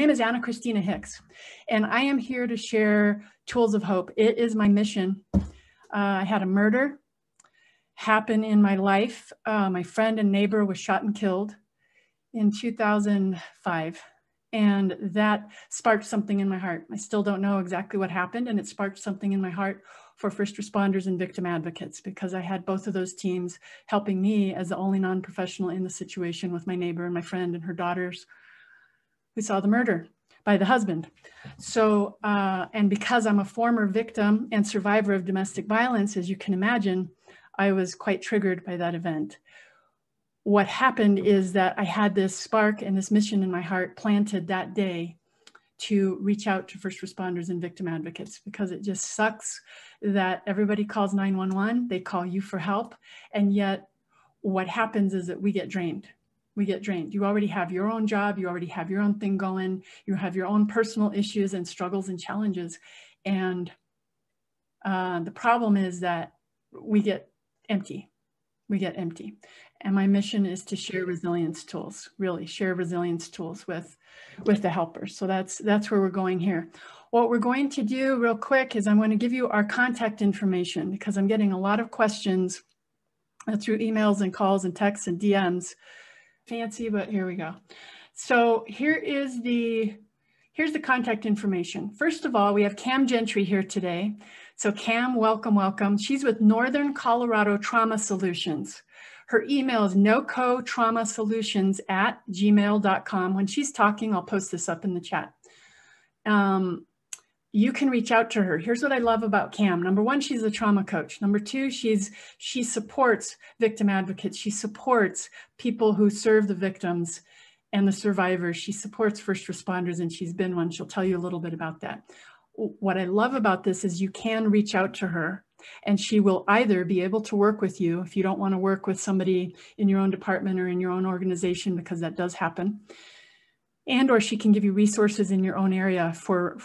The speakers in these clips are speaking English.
name is Ana-Christina Hicks, and I am here to share tools of hope. It is my mission. I had a murder happen in my life. My friend and neighbor was shot and killed in 2005. And that sparked something in my heart. I still don't know exactly what happened, and it sparked something in my heart for first responders and victim advocates, because I had both of those teams helping me as the only non-professional in the situation with my neighbor and my friend and her daughters who saw the murder by the husband. So, and because I'm a former victim and survivor of domestic violence, as you can imagine, I was quite triggered by that event. What happened is that I had this spark and this mission in my heart planted that day to reach out to first responders and victim advocates, because it just sucks that everybody calls 911, they call you for help, and yet what happens is that we get drained. We get drained. You already have your own job, you already have your own thing going, you have your own personal issues and struggles and challenges, and the problem is that we get empty. We get empty. And my mission is to share resilience tools, really share resilience tools with the helpers. So that's where we're going here. What we're going to do real quick is I'm going to give you our contact information, because I'm getting a lot of questions through emails and calls and texts and DMs. Fancy, but here we go. So here's the contact information. First of all, we have Kam Gentry here today. So Kam, welcome, welcome. She's with Northern Colorado Trauma Solutions. Her email is nocotraumasolutions@gmail.com. When she's talking, I'll post this up in the chat. You can reach out to her. Here's what I love about Kam. Number one, she's a trauma coach. Number two, she supports victim advocates. She supports people who serve the victims and the survivors. She supports first responders, and she's been one. She'll tell you a little bit about that. What I love about this is you can reach out to her, and she will either be able to work with you if you don't want to work with somebody in your own department or in your own organization, because that does happen, and or she can give you resources in your own area for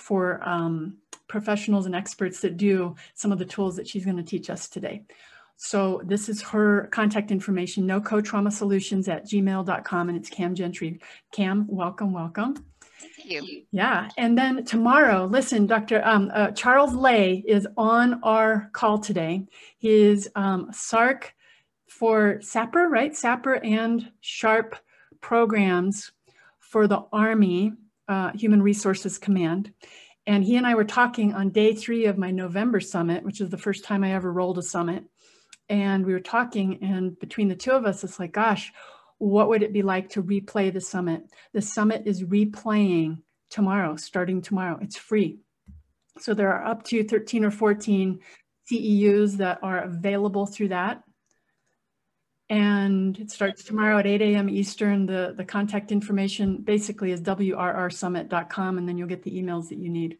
professionals and experts that do some of the tools that she's going to teach us today. So this is her contact information, nocotraumasolutions@gmail.com, and it's Kam Gentry. Kam, welcome, welcome. Thank you. Yeah, and then tomorrow, listen, Dr. Charles Lay is on our call today. He is SARC for SAPR, right? SAPR and SHARP programs for the Army Human Resources Command. And he and I were talking on day 3 of my November summit, which is the first time I ever rolled a summit. And we were talking, and between the two of us, it's like, gosh, what would it be like to replay the summit? The summit is replaying tomorrow, starting tomorrow. It's free. So there are up to 13 or 14 CEUs that are available through that. And it starts tomorrow at 8 a.m. Eastern. The contact information basically is wrrsummit.com, and then you'll get the emails that you need.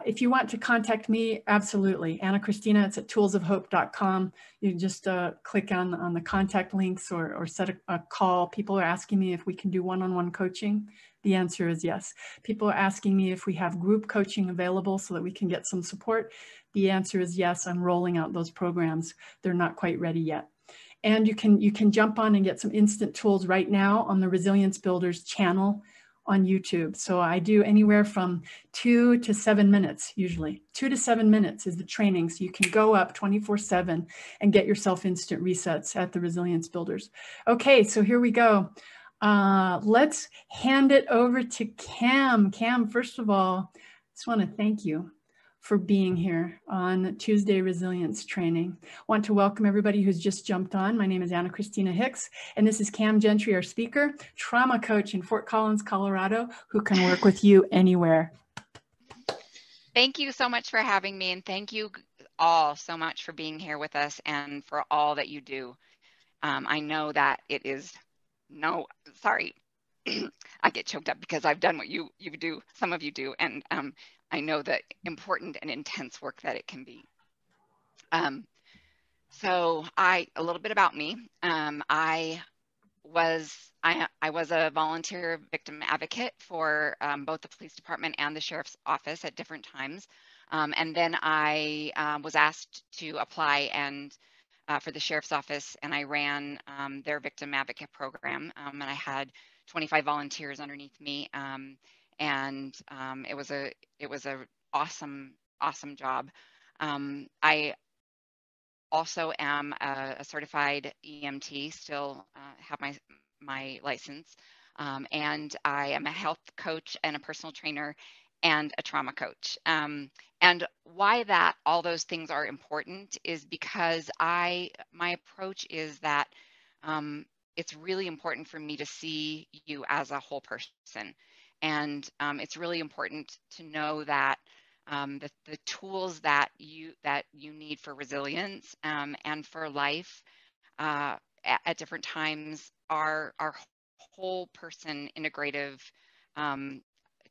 If you want to contact me, absolutely. Ana-Christina, it's at toolsofhope.com. You can just click on the contact links or set a call. People are asking me if we can do one-on-one coaching. The answer is yes. People are asking me if we have group coaching available so that we can get some support. The answer is yes. I'm rolling out those programs. They're not quite ready yet. And you can jump on and get some instant tools right now on the Resilience Builders channel on YouTube. So I do anywhere from 2 to 7 minutes, usually. 2 to 7 minutes is the training. So you can go up 24/7 and get yourself instant resets at the Resilience Builders. Okay, so here we go. Let's hand it over to Kam. Kam, first of all, I just want to thank you for being here on Tuesday Resilience Training. I want to welcome everybody who's just jumped on. My name is Ana-Christina Hicks, and this is Kam Gentry, our speaker, trauma coach in Fort Collins, Colorado, who can work with you anywhere. Thank you so much for having me, and thank you all so much for being here with us and for all that you do. I know that it is, sorry, I get choked up because I've done what you do, some of you do, and I know the important and intense work that it can be. So a little bit about me. I was a volunteer victim advocate for both the police department and the sheriff's office at different times. And then I was asked to apply for the sheriff's office, and I ran their victim advocate program. And I had 25 volunteers underneath me. and it was a awesome job. I also am a certified EMT, still have my license, and I am a health coach and a personal trainer and a trauma coach. And why all those things are important is because my approach is that it's really important for me to see you as a whole person. And it's really important to know that the tools that you need for resilience and for life at different times are whole person integrative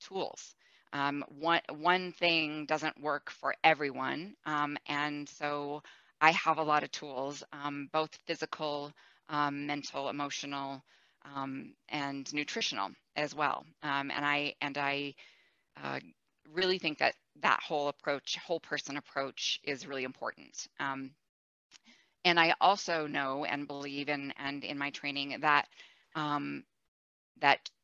tools. One thing doesn't work for everyone, and so I have a lot of tools, both physical, mental, emotional, and nutritional as well. And I really think that whole person approach is really important. And I also know and believe and in my training that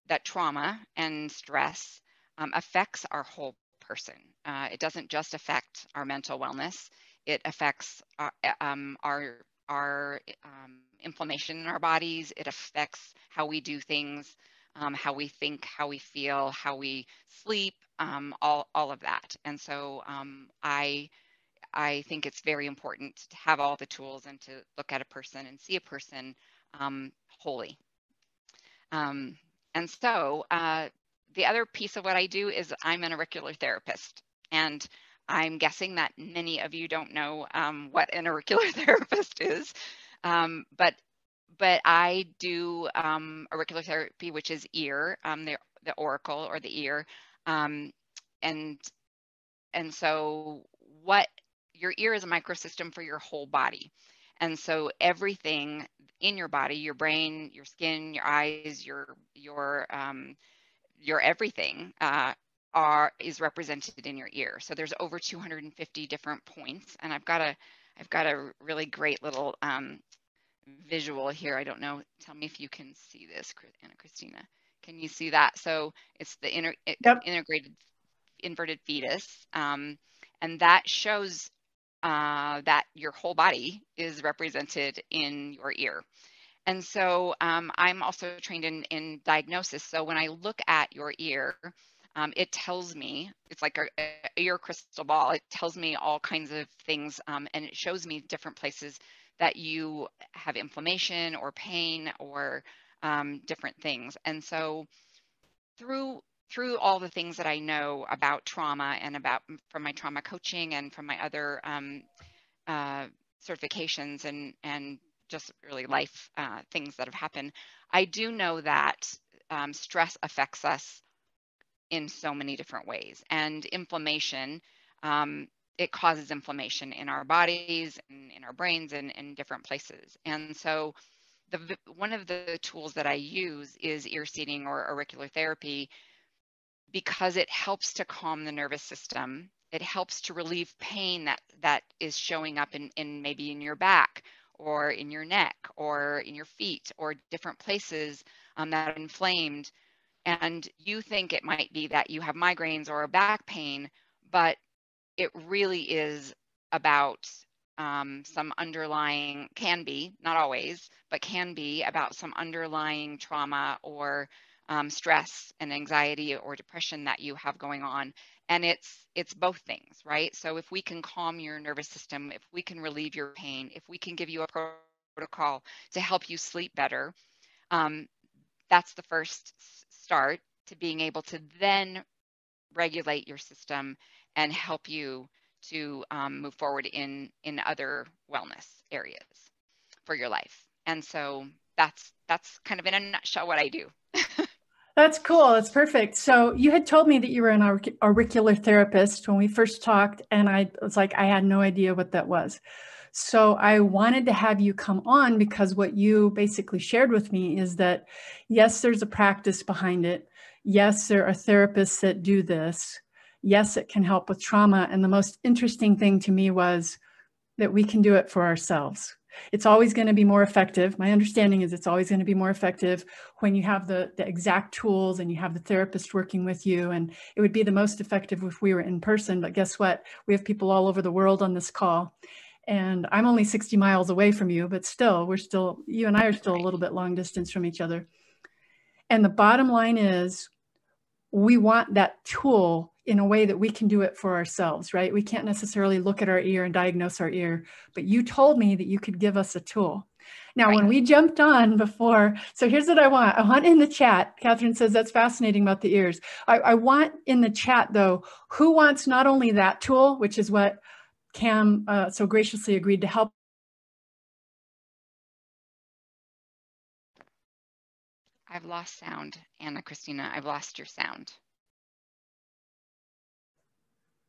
that trauma and stress affects our whole person. It doesn't just affect our mental wellness. It affects our inflammation in our bodies. It affects how we do things, how we think, how we feel, how we sleep, all of that. And so I think it's very important to have all the tools and to look at a person and see a person wholly. And so the other piece of what I do is I'm an auricular therapist. And I'm guessing that many of you don't know what an auricular therapist is. But I do auricular therapy, which is ear, the auricle or the ear. And so your ear is a microsystem for your whole body. And so everything in your body, your brain, your skin, your eyes, your everything is represented in your ear. So there's over 250 different points, and I've got a really great little visual here. I don't know. Tell me if you can see this, Ana-Christina. Can you see that? So it's the integrated inverted fetus, and that shows that your whole body is represented in your ear. And so I'm also trained in diagnosis. So when I look at your ear, it tells me, it's like a ear crystal ball. It tells me all kinds of things, and it shows me different places that you have inflammation or pain or different things. And so through all the things that I know about trauma and from my trauma coaching and from my other certifications and just really life things that have happened, I do know that stress affects us in so many different ways. And inflammation, it causes inflammation in our bodies and in our brains and in different places. And so one of the tools that I use is ear seeding or auricular therapy, because it helps to calm the nervous system. It helps to relieve pain that is showing up in maybe in your back or in your neck or in your feet or different places that are inflamed. And you think it might be that you have migraines or a back pain, but it really is about some underlying, can be, not always, but can be about some underlying trauma or stress and anxiety or depression that you have going on. And it's both things, right? So if we can calm your nervous system, if we can relieve your pain, if we can give you a protocol to help you sleep better, that's the first start to being able to then regulate your system and help you to move forward in other wellness areas for your life. And so that's kind of in a nutshell what I do. That's cool. That's perfect. So you had told me that you were an auricular therapist when we first talked, and I was like, I had no idea what that was. So I wanted to have you come on because what you basically shared with me is that, yes, there's a practice behind it. Yes, there are therapists that do this. Yes, it can help with trauma. And the most interesting thing to me was that we can do it for ourselves. It's always going to be more effective. My understanding is it's always going to be more effective when you have the exact tools and you have the therapist working with you. And it would be the most effective if we were in person. But guess what? We have people all over the world on this call. And I'm only 60 miles away from you, but still, you and I are still a little bit long distance from each other. And the bottom line is, we want that tool in a way that we can do it for ourselves, right? We can't necessarily look at our ear and diagnose our ear, but you told me that you could give us a tool. Now, when we jumped on before, so here's what I want. I want in the chat, Catherine says, that's fascinating about the ears. I want in the chat though, who wants not only that tool, which is what Kam so graciously agreed to help. I've lost sound, Ana-Christina. I've lost your sound.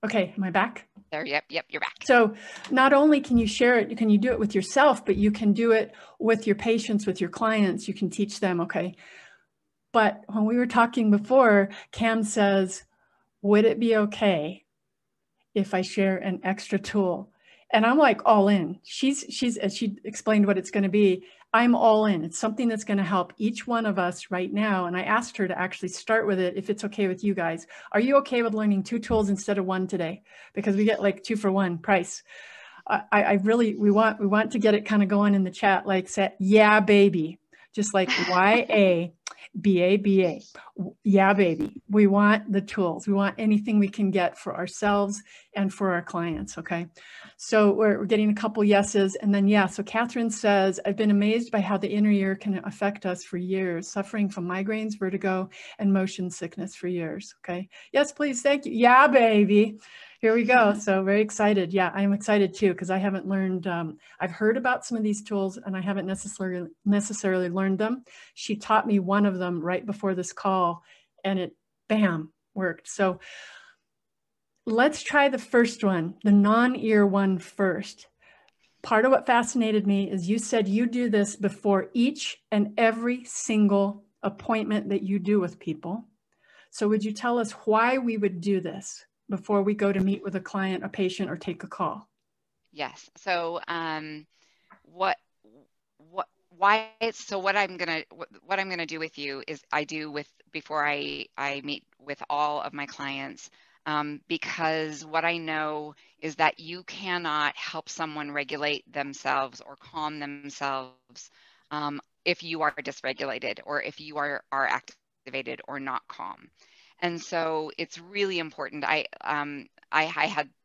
Okay, am I back? There, yep, you're back. So not only can you share it, can you do it with yourself, but you can do it with your patients, with your clients. You can teach them, okay? But when we were talking before, Kam says, would it be okay if I share an extra tool? And I'm like all in. She explained what it's going to be. I'm all in. It's something that's going to help each one of us right now. And I asked her to actually start with it, if it's okay with you guys. Are you okay with learning 2 tools instead of 1 today? Because we get like 2 for 1 price. We want to get it kind of going in the chat, like say, yeah, baby, just like YA. BA. Yeah, baby. We want the tools. We want anything we can get for ourselves and for our clients. Okay. So we're getting a couple yeses. And then, yeah. So Catherine says, I've been amazed by how the inner ear can affect us for years, suffering from migraines, vertigo, and motion sickness for years. Okay. Yes, please. Thank you. Yeah, baby. Here we go. So very excited. Yeah, I'm excited too, because I haven't learned, I've heard about some of these tools and I haven't necessarily learned them. She taught me one of them right before this call and it, bam, worked. So let's try the first one, the non-ear one first. Part of what fascinated me is you said you do this before each and every single appointment that you do with people. So would you tell us why we would do this before we go to meet with a client, a patient, or take a call? Yes. So what I'm gonna do with you is before I meet with all of my clients, because what I know is that you cannot help someone regulate themselves or calm themselves if you are dysregulated or if you are activated or not calm. And so it's really important. I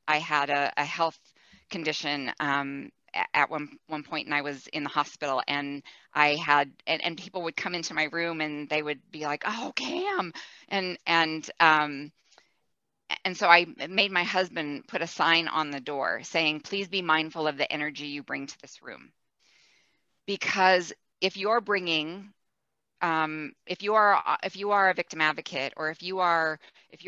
had a health condition at one point, and I was in the hospital, and I had and people would come into my room and they would be like, "Oh, Kam," and so I made my husband put a sign on the door saying, "Please be mindful of the energy you bring to this room," because if you're bringing if you are a victim advocate, or if you're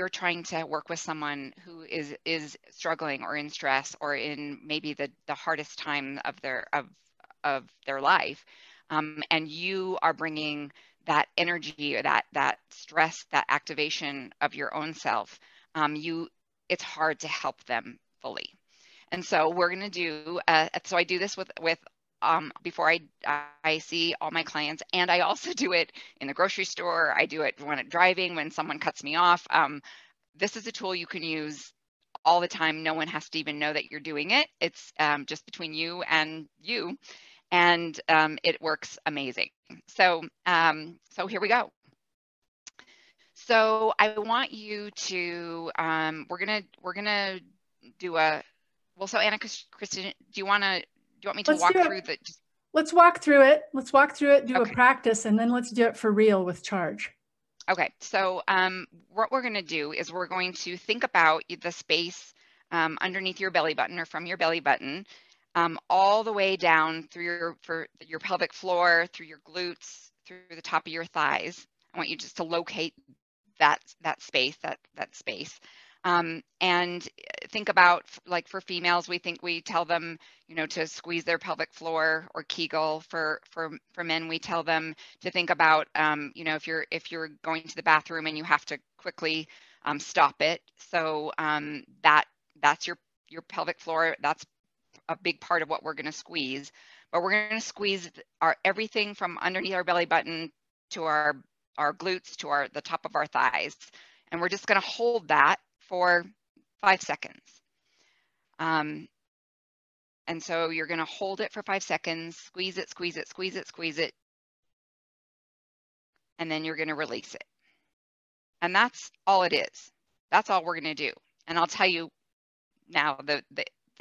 trying to work with someone who is struggling or in stress or in maybe the hardest time of their life, and you are bringing that energy or that stress, that activation of your own self, it's hard to help them fully. And so we're going to do so I do this with before I see all my clients, and I also do it in the grocery store. I do it when I'm driving, when someone cuts me off. This is a tool you can use all the time. No one has to even know that you're doing it. It's just between you, and it works amazing. So here we go. So I want you to we're gonna do a so Ana-Christina, do you want me to walk through the? Let's walk through it. Let's walk through it, do a practice, and then let's do it for real with charge. Okay, so what we're going to do is we're going to think about the space underneath your belly button, or from your belly button, all the way down through your pelvic floor, through your glutes, through the top of your thighs. I want you just to locate that space, that space. And think about, like, for females, we tell them, to squeeze their pelvic floor or Kegel. For men, we tell them to think about, if you're going to the bathroom and you have to quickly stop it. So that's your pelvic floor. That's a big part of what we're going to squeeze. but we're going to squeeze everything from underneath our belly button to our glutes to the top of our thighs. And we're just going to hold that for 5 seconds. And so you're going to hold it for 5 seconds, squeeze it, squeeze it, squeeze it, squeeze it, and then you're going to release it. And that's all it is. That's all we're going to do. And I'll tell you now the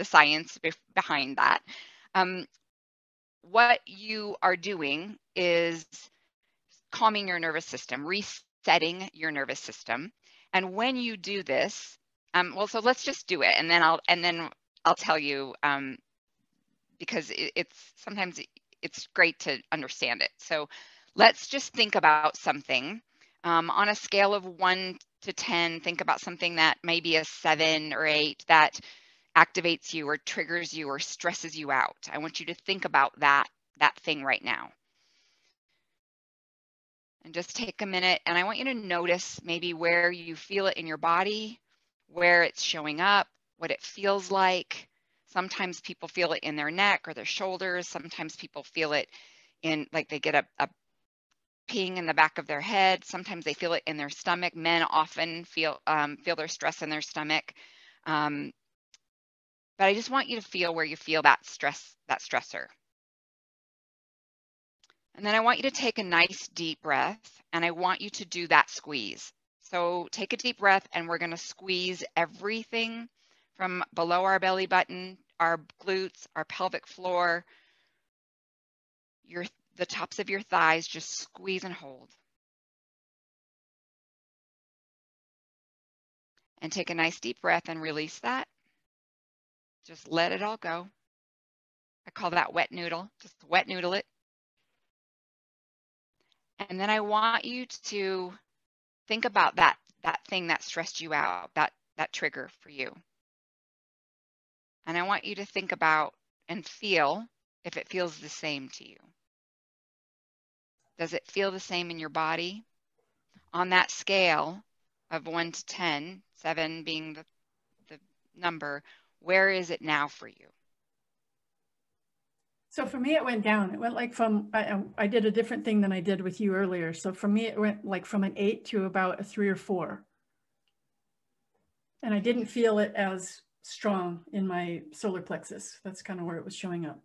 science behind that. What you are doing is calming your nervous system, resetting your nervous system. And when you do this, well, so let's just do it, and then I'll tell you, because sometimes it's great to understand it. So let's just think about something on a scale of 1 to 10. Think about something that may be a 7 or 8 that activates you or triggers you or stresses you out. I want you to think about that thing right now. And just take a minute, and I want you to notice maybe where you feel it in your body, where it's showing up, what it feels like. Sometimes people feel it in their neck or their shoulders. Sometimes people feel it in, like they get a ping in the back of their head. Sometimes they feel it in their stomach. Men often feel their stress in their stomach. But I just want you to feel where you feel that stress, that stressor. And then I want you to take a nice deep breath, and I want you to do that squeeze. So take a deep breath, and we're going to squeeze everything from below our belly button, our glutes, our pelvic floor, the tops of your thighs. Just squeeze and hold. And take a nice deep breath and release that. Just let it all go. I call that wet noodle. Just wet noodle it. And then I want you to think about that thing that stressed you out, that trigger for you. And I want you to think about and feel if it feels the same to you. Does it feel the same in your body? On that scale of 1 to 10, 7 being the number, where is it now for you? So for me, it went down. It went like from, I did a different thing than I did with you earlier. So for me, it went like from an 8 to about a 3 or 4. And I didn't feel it as strong in my solar plexus. That's kind of where it was showing up.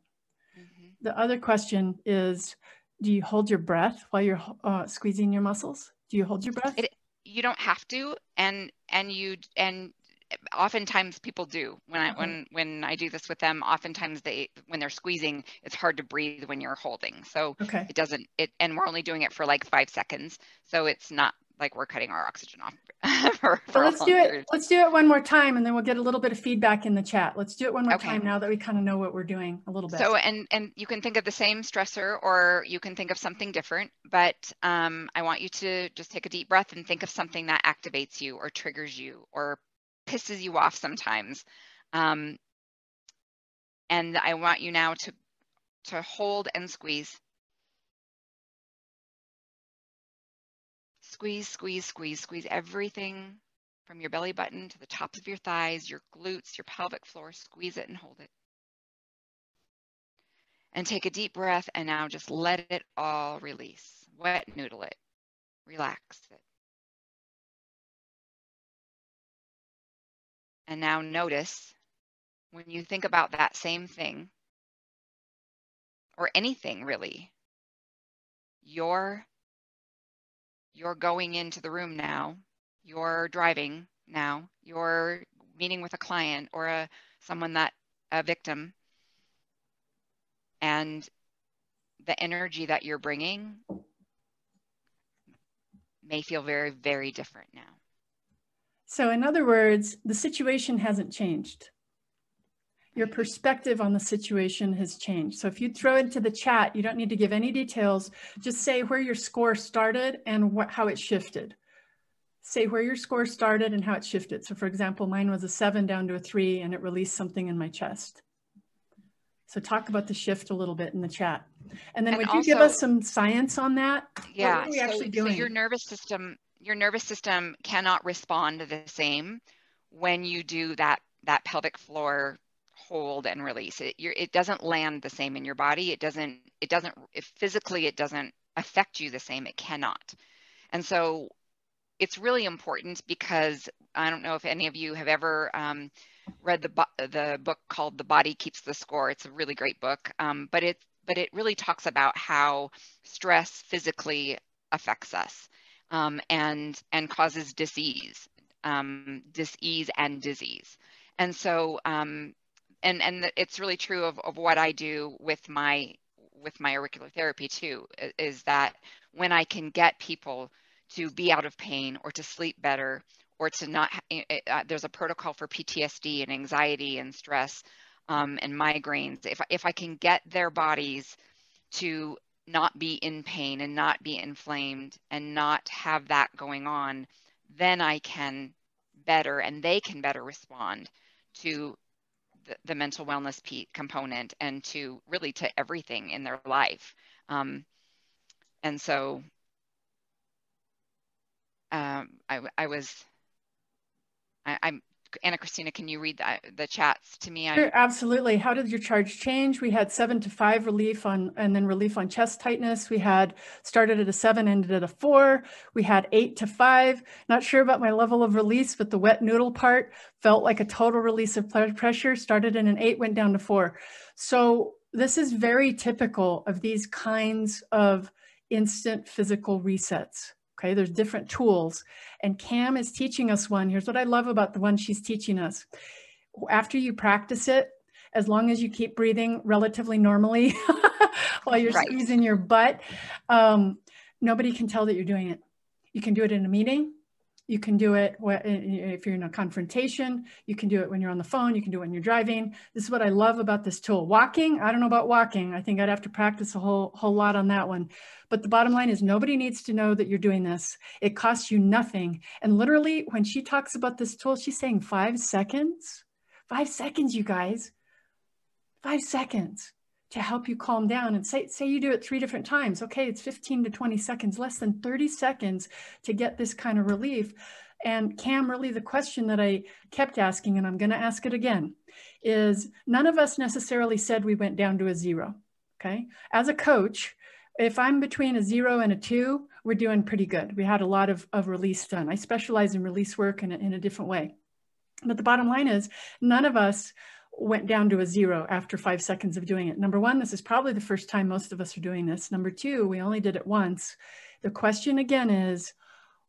Mm-hmm. The other question is, do you hold your breath while you're squeezing your muscles? Do you hold your breath? You don't have to, and oftentimes people do. When I do this with them, oftentimes when they're squeezing, it's hard to breathe when you're holding. So it doesn't, and we're only doing it for like 5 seconds. So it's not like we're cutting our oxygen off. So let's do it. Let's do it one more time, and then we'll get a little bit of feedback in the chat. Let's do it one more time now that we kind of know what we're doing a little bit. So, and you can think of the same stressor, or you can think of something different, but I want you to just take a deep breath and think of something that activates you or triggers you or pisses you off sometimes. And I want you now to hold and squeeze. Squeeze, squeeze, squeeze, squeeze everything from your belly button to the tops of your thighs, your glutes, your pelvic floor. Squeeze it and hold it. And take a deep breath, and now just let it all release. Wet noodle it. Relax it. And now notice when you think about that same thing, or anything really, you're going into the room now, you're driving now, you're meeting with a client or a victim, and the energy that you're bringing may feel very, very different now. So in other words, the situation hasn't changed. Your perspective on the situation has changed. So if you throw it into the chat, you don't need to give any details. Just say where your score started and how it shifted. Say where your score started and how it shifted. So for example, mine was a 7 down to a 3, and it released something in my chest. So talk about the shift a little bit in the chat. And then would you give us some science on that? Yeah. What are we actually doing? So your nervous system cannot respond the same when you do that pelvic floor hold and release. It doesn't land the same in your body. Physically, it doesn't affect you the same. It cannot. And so it's really important, because I don't know if any of you have ever read the book called The Body Keeps the Score. It's a really great book, but it really talks about how stress physically affects us, and causes disease and disease. And so and it's really true of what I do with my auricular therapy too, is that when I can get people to be out of pain, or to sleep better, or to not, there's a protocol for PTSD and anxiety and stress and migraines. If I can get their bodies to not be in pain and not be inflamed and not have that going on, then I can better, and they can better respond to the mental wellness component, and to really to everything in their life. And so I'm Ana-Christina, can you read the chats to me? Sure, absolutely. How did your charge change? We had 7 to 5 relief and then relief on chest tightness. We had started at a 7, ended at a 4. We had 8 to 5. Not sure about my level of release, but the wet noodle part felt like a total release of pressure. Started in an 8, went down to 4. So this is very typical of these kinds of instant physical resets. Okay, there's different tools, and Kam is teaching us one. Here's what I love about the one she's teaching us. After you practice it, as long as you keep breathing relatively normally while you're squeezing your butt, nobody can tell that you're doing it. You can do it in a meeting. You can do it if you're in a confrontation. You can do it when you're on the phone. You can do it when you're driving. This is what I love about this tool. Walking, I don't know about walking. I think I'd have to practice a whole lot on that one. But the bottom line is nobody needs to know that you're doing this. It costs you nothing. And literally, when she talks about this tool, she's saying 5 seconds. 5 seconds, you guys. 5 seconds to help you calm down. And say you do it 3 different times. Okay, it's 15 to 20 seconds, less than 30 seconds to get this kind of relief. And Kam, really the question that I kept asking, and I'm going to ask it again, is none of us necessarily said we went down to a 0. Okay, as a coach, if I'm between a 0 and a 2, we're doing pretty good. We had a lot of release done. I specialize in release work in a different way. But the bottom line is none of us went down to a 0 after 5 seconds of doing it. Number one, this is probably the first time most of us are doing this. Number two, we only did it once. The question again is,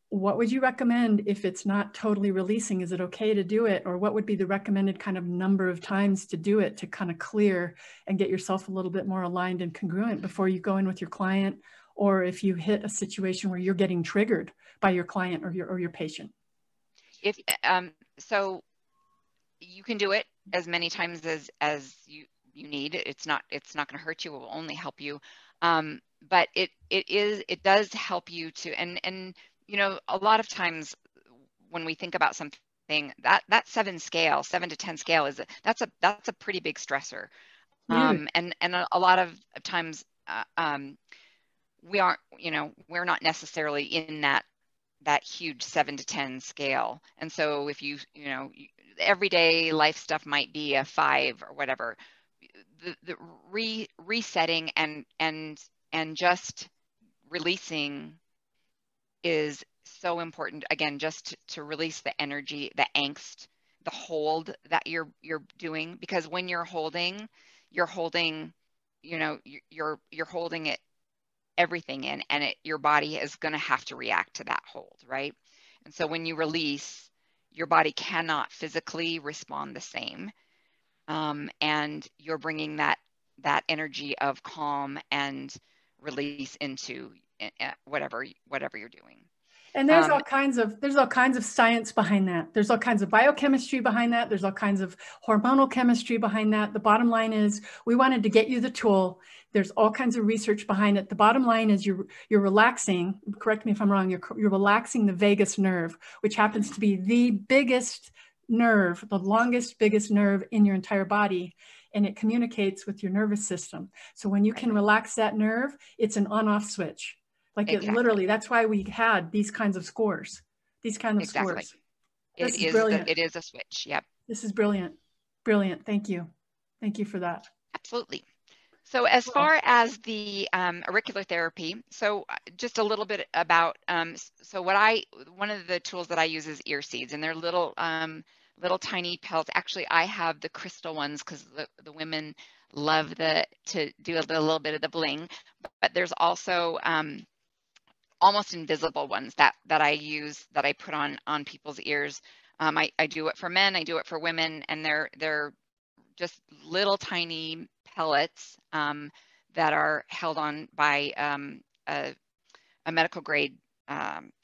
what would you recommend if it's not totally releasing? Is it okay to do it? Or what would be the recommended kind of number of times to do it to kind of clear and get yourself a little bit more aligned and congruent before you go in with your client, or if you hit a situation where you're getting triggered by your client or your patient? So you can do it as many times as you need. It's not going to hurt you. It will only help you. But it does help you to, and you know, a lot of times when we think about something, that 7 to 10 scale that's a pretty big stressor. And a lot of times we're not necessarily in that huge 7 to 10 scale. And so if you everyday life stuff might be a 5 or whatever, the resetting and just releasing is so important. Again, just to release the energy, the angst, the hold that you're doing, because when you're holding it everything in, and your body is going to have to react to that hold, right? And so when you release, your body cannot physically respond the same, and you're bringing that energy of calm and release into whatever you're doing. And there's all kinds of science behind that. There's all kinds of biochemistry behind that. There's all kinds of hormonal chemistry behind that. The bottom line is we wanted to get you the tool. There's all kinds of research behind it. The bottom line is you're relaxing. Correct me if I'm wrong. You're relaxing the vagus nerve, which happens to be the biggest nerve, the longest, biggest nerve in your entire body. And it communicates with your nervous system. So when you can relax that nerve, it's an on-off switch. Like exactly. It literally, that's why we had these kinds of scores, scores. It is brilliant. It is a switch. Yep. This is brilliant. Brilliant. Thank you. Thank you for that. Absolutely. So as far as the auricular therapy, so just a little bit about, so one of the tools that I use is ear seeds, and they're little tiny pellets. Actually, I have the crystal ones because the women love to do a little bit of the bling, but there's also almost invisible ones that I use, that I put on people's ears. I do it for men, I do it for women, and they're just little tiny pellets that are held on by a medical grade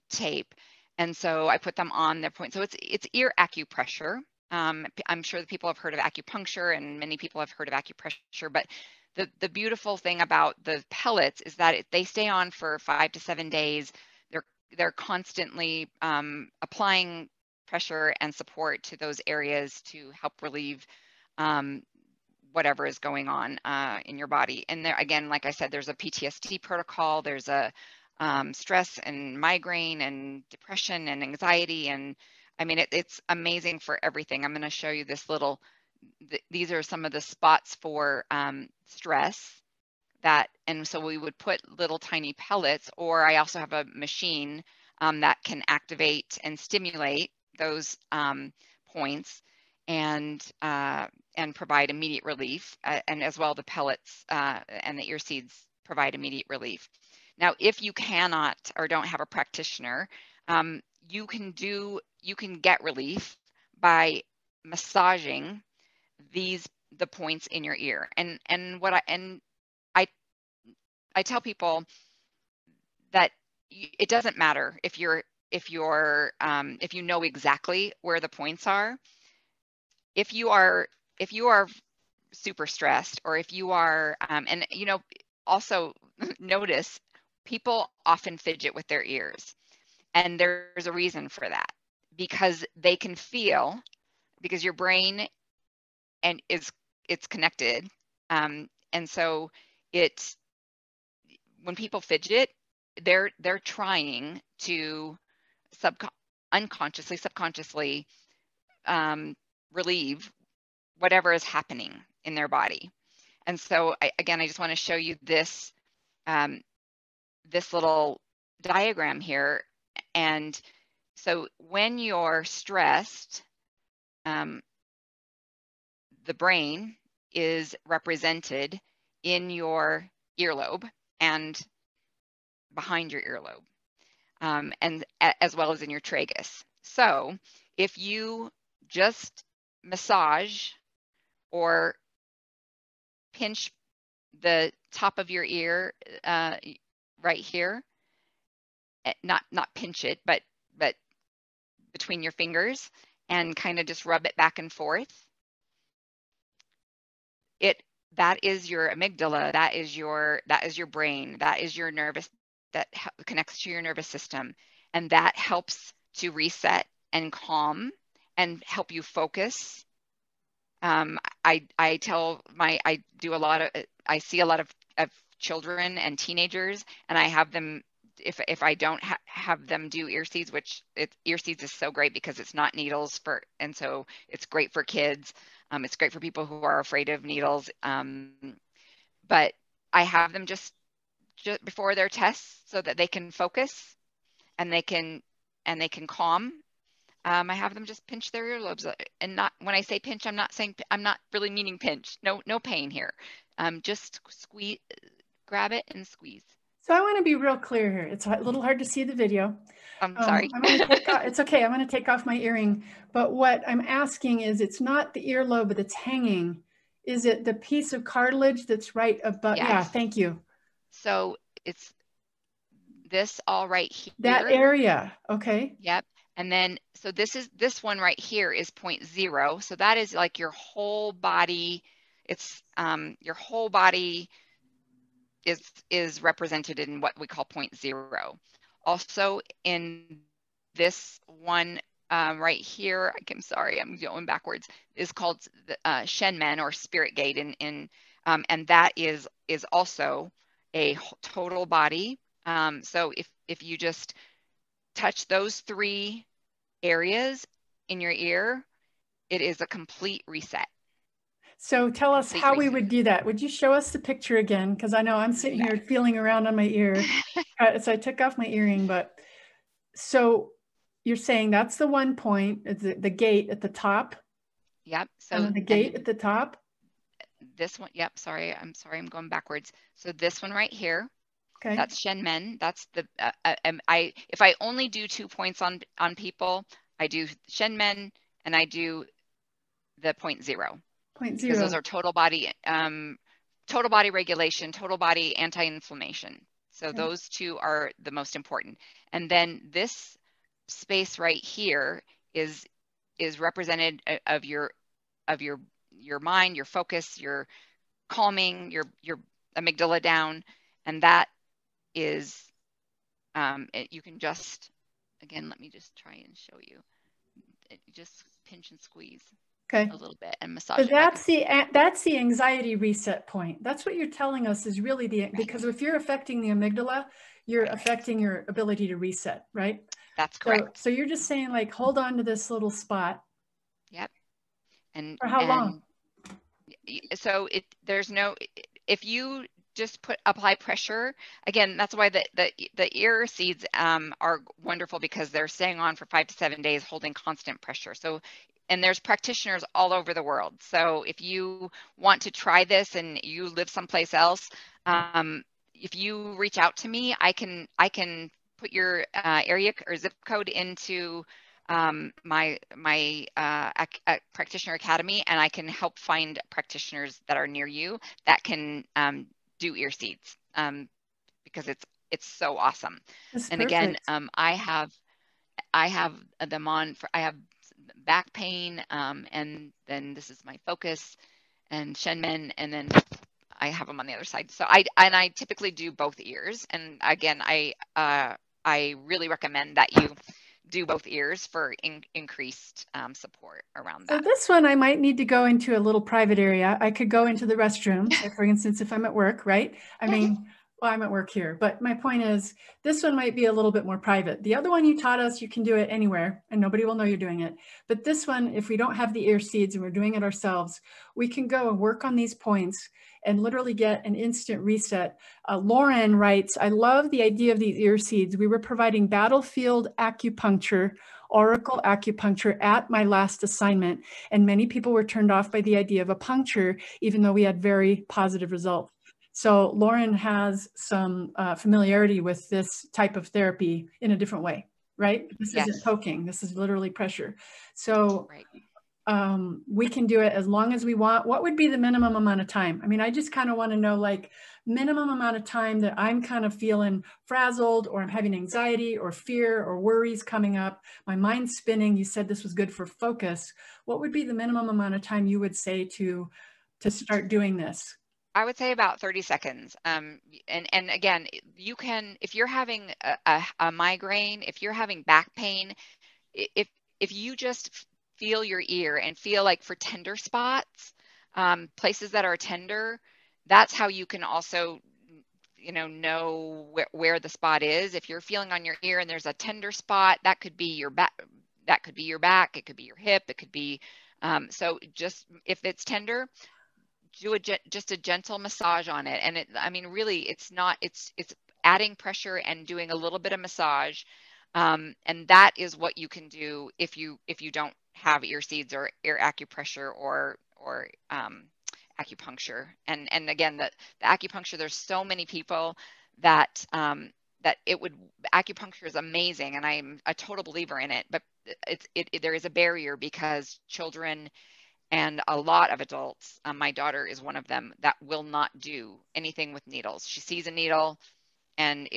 tape. And so I put them on their point. So it's ear acupressure. I'm sure that people have heard of acupuncture, and many people have heard of acupressure, but the beautiful thing about the pellets is that they stay on for 5 to 7 days. They're constantly applying pressure and support to those areas to help relieve whatever is going on in your body. And there, again, like I said, there's a PTSD protocol, there's a stress and migraine and depression and anxiety. And I mean, it's amazing for everything. I'm going to show you this little, these are some of the spots for stress and so we would put little tiny pellets, or I also have a machine that can activate and stimulate those points and provide immediate relief, and as well the pellets and the ear seeds provide immediate relief. Now, if you cannot or don't have a practitioner, you can get relief by massaging the points in your ear. And I tell people that it doesn't matter if you know exactly where the points are. If you are super stressed, or if you are, and also notice people often fidget with their ears, and there's a reason for that, because they can feel, because your brain it's connected, and so when people fidget, they're trying to unconsciously, subconsciously relieve whatever is happening in their body. And so I just want to show you this this little diagram here. And so when you're stressed, the brain is represented in your earlobe and behind your earlobe, and as well as in your tragus. So if you just massage or pinch the top of your ear right here, not pinch it, but between your fingers, and kind of just rub it back and forth, that is your amygdala, that is your brain, that is your nervous, that connects to your nervous system, and that helps to reset and calm and help you focus. I see a lot of children and teenagers, and I have them, if I don't have them do ear seeds, which ear seeds is so great because it's not needles, and so it's great for kids. It's great for people who are afraid of needles. But I have them just before their tests so that they can focus and they can calm. I have them just pinch their earlobes, and not, when I say pinch, I'm not really meaning pinch. No pain here. Just squeeze, grab it and squeeze. So I want to be real clear here. It's a little hard to see the video. I'm sorry. I'm going to take off, it's okay. I'm going to take off my earring. But what I'm asking is, it's not the earlobe that's hanging. Is it the piece of cartilage that's right above? Yes. Yeah, thank you. So it's this all right here. That area, okay. Yep. And then, so this one right here is 0.0. So that is like your whole body. It's your whole body is represented in what we call 0.0. Also in this one right here, I'm sorry, I'm going backwards, is called Shenmen, or spirit gate, and that is also a total body. So if you just touch those 3 areas in your ear, it is a complete reset. So tell us complete how we reset. would do that. Would you show us the picture again? Because I know I'm sitting here feeling around on my ear. So I took off my earring, but so you're saying that's the one point, it's the gate at the top. Yep. So and then the gate at the top. This one, yep, sorry, I'm going backwards. So this one right here, Okay. that's Shenmen. That's the if I only do 2 points on people, I do Shenmen and I do the 0.0. Because those are total body regulation, total body anti-inflammation. So Okay. those two are the most important. And then this space right here is represented of your mind, your focus, your calming, your amygdala down, and that is you can just, again, let me just try and show you. Just pinch and squeeze a little bit and massage. So that's the anxiety reset point. That's what you're telling us is really because if you're affecting the amygdala, you're affecting your ability to reset, right? That's correct. So you're just saying like, hold on to this little spot. Yep. And for how long? So if you just apply pressure, again, that's why the ear seeds are wonderful, because they're staying on for 5 to 7 days, holding constant pressure. So, and there's practitioners all over the world. So if you want to try this and you live someplace else, if you reach out to me, I can put your area or zip code into my practitioner academy, and I can help find practitioners that are near you that can do ear seeds, because it's so awesome. That's and perfect. Again, I have them on for, I have back pain, and then this is my focus and Shenmen, and then I have them on the other side. So I typically do both ears, and again, I really recommend that you do both ears for increased support around that. So this one, I might need to go into a little private area. I could go into the restroom, so for instance, if I'm at work, right? I mean, well, I'm at work here, but my point is this one might be a little bit more private. The other one you taught us, you can do it anywhere and nobody will know you're doing it. But this one, if we don't have the ear seeds and we're doing it ourselves, we can go and work on these points and literally get an instant reset. Lauren writes, I love the idea of these ear seeds. We were providing battlefield acupuncture, oracle acupuncture at my last assignment, and many people were turned off by the idea of a puncture, even though we had very positive results. So Lauren has some familiarity with this type of therapy in a different way, right? This isn't poking, this is literally pressure. So we can do it as long as we want. What would be the minimum amount of time? I mean, I just kind of want to know, like, minimum amount of time that I'm kind of feeling frazzled, or I'm having anxiety or fear or worries coming up, my mind's spinning. You said this was good for focus. What would be the minimum amount of time you would say to start doing this? I would say about 30 seconds. And again, you can, if you're having a migraine, if you're having back pain, if you just feel your ear and feel like, for tender spots, places that are tender, that's how you can also, know where the spot is. If you're feeling on your ear and there's a tender spot, that could be your back, it could be your hip, it could be, so just, if it's tender, do just a gentle massage on it. And I mean, really, it's adding pressure and doing a little bit of massage. And that is what you can do if you don't have ear seeds or ear acupressure or acupuncture. And again, the acupuncture, there's so many people that acupuncture is amazing, and I'm a total believer in it, but there is a barrier, because children and a lot of adults, my daughter is one of them, that will not do anything with needles. She sees a needle and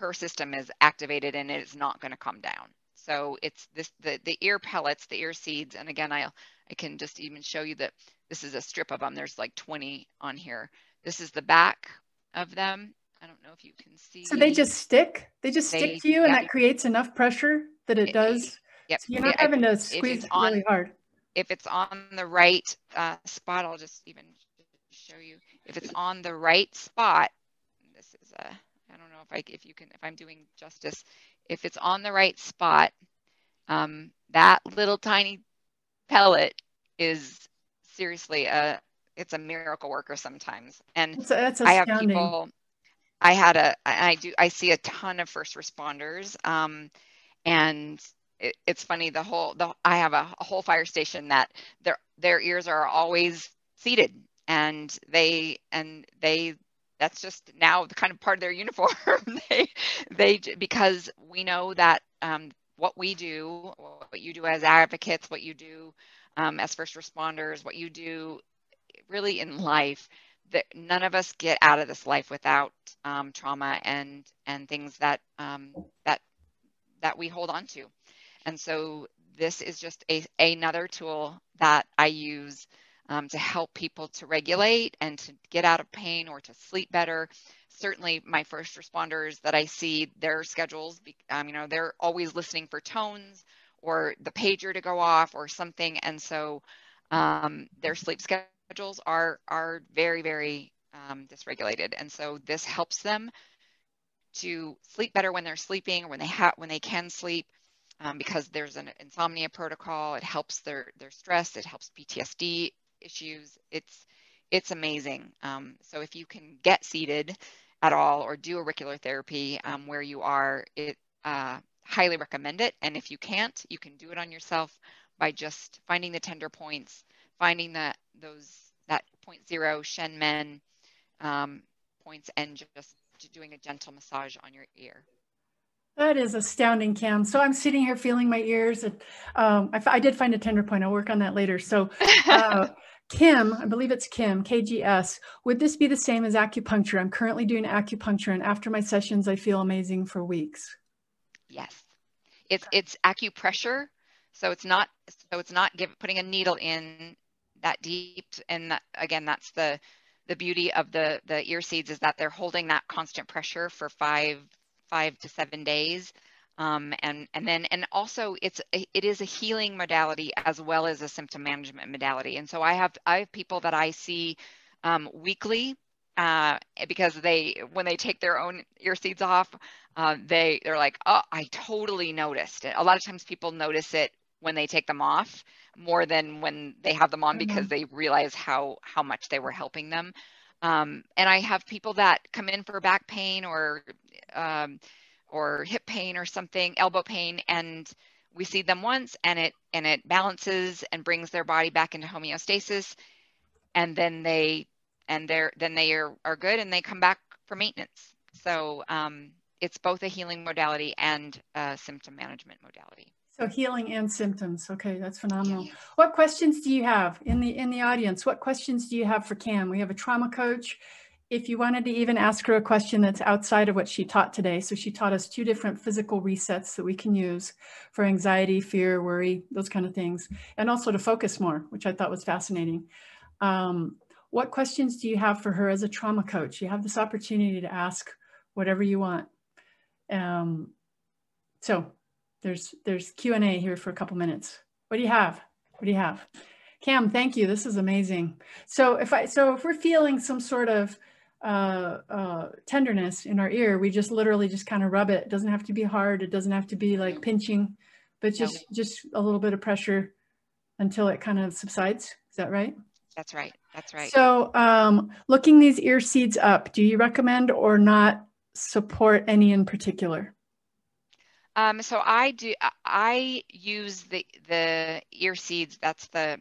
her system is activated and it is not going to come down. So it's the ear pellets, the ear seeds. And again, I can just even show you that this is a strip of them. There's like 20 on here. This is the back of them. I don't know if you can see. So they just stick? They just stick to you, and that creates enough pressure that it does? Yep. So you're not having to squeeze really hard. If it's on the right spot, I'll just even show you. If it's on the right spot, this is I don't know if I'm doing justice. If it's on the right spot, that little tiny pellet is seriously it's a miracle worker sometimes. And That's I have astounding. people, I see a ton of first responders, and it's funny, I have a whole fire station that their ears are always seated, and that's just now the kind of part of their uniform. Because we know that what we do, what you do as advocates, what you do as first responders, what you do really in life, that none of us get out of this life without trauma and things that that we hold on to. And so this is just another tool that I use to help people to regulate and to get out of pain or to sleep better. Certainly my first responders that I see, their schedules, they're always listening for tones or the pager to go off or something. And so their sleep schedules are very, very dysregulated. And so this helps them to sleep better when they're sleeping or when they can sleep, because there's an insomnia protocol. It helps their stress. It helps PTSD issues. It's amazing. So if you can get seated at all or do auricular therapy where you are, it highly recommend it. And if you can't, you can do it on yourself by just finding the tender points, finding that 0.0 Shen Men points, and just doing a gentle massage on your ear. That is astounding, Kam. So I'm sitting here feeling my ears. And, I did find a tender point. I'll work on that later. So Kim, I believe it's Kim, KGS, would this be the same as acupuncture? I'm currently doing acupuncture, and after my sessions, I feel amazing for weeks. Yes, it's acupressure. So it's not putting a needle in that deep. And that, again, that's the beauty of the ear seeds, is that they're holding that constant pressure for 5 to 7 days. And also it is a healing modality as well as a symptom management modality. And so I have people that I see weekly, because when they take their own ear seeds off, they're like, oh, I totally noticed it. A lot of times people notice it when they take them off more than when they have them on, because they realize how much they were helping them. And I have people that come in for back pain or hip pain or something, elbow pain, and we see them once, and it balances and brings their body back into homeostasis, and then they are good, and they come back for maintenance. So it's both a healing modality and a symptom management modality. So healing and symptoms. Okay, that's phenomenal. Yes. What questions do you have in the audience? What questions do you have for Kam? We have a trauma coach. If you wanted to even ask her a question that's outside of what she taught today. So she taught us 2 different physical resets that we can use for anxiety, fear, worry, those kind of things, and also to focus more, which I thought was fascinating. What questions do you have for her as a trauma coach? You have this opportunity to ask whatever you want. So there's Q&A here for a couple minutes. What do you have? What do you have? Kam, thank you. This is amazing. So if we're feeling some sort of tenderness in our ear, we just literally just kind of rub it. It doesn't have to be hard. It doesn't have to be like pinching, but just a little bit of pressure until it kind of subsides. Is that right? That's right. That's right. So looking these ear seeds up, do you recommend or not support any in particular? So I use the ear seeds. That's the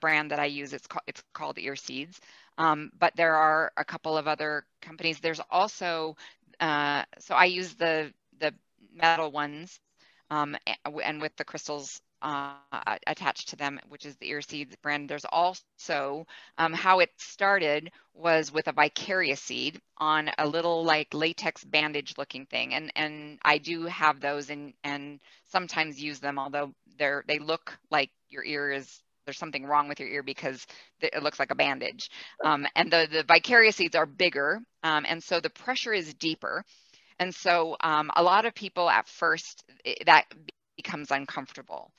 brand that I use. It's called Ear Seeds. But there are a couple of other companies. There's also so I use the metal ones, and with the crystals attached to them, which is the Ear Seeds brand. There's also how it started was with a vicarious seed on a little like latex bandage looking thing, and I do have those and sometimes use them, although they look like there's something wrong with your ear because it looks like a bandage. And the vicarious seeds are bigger, and so the pressure is deeper. And so a lot of people at first that becomes uncomfortable.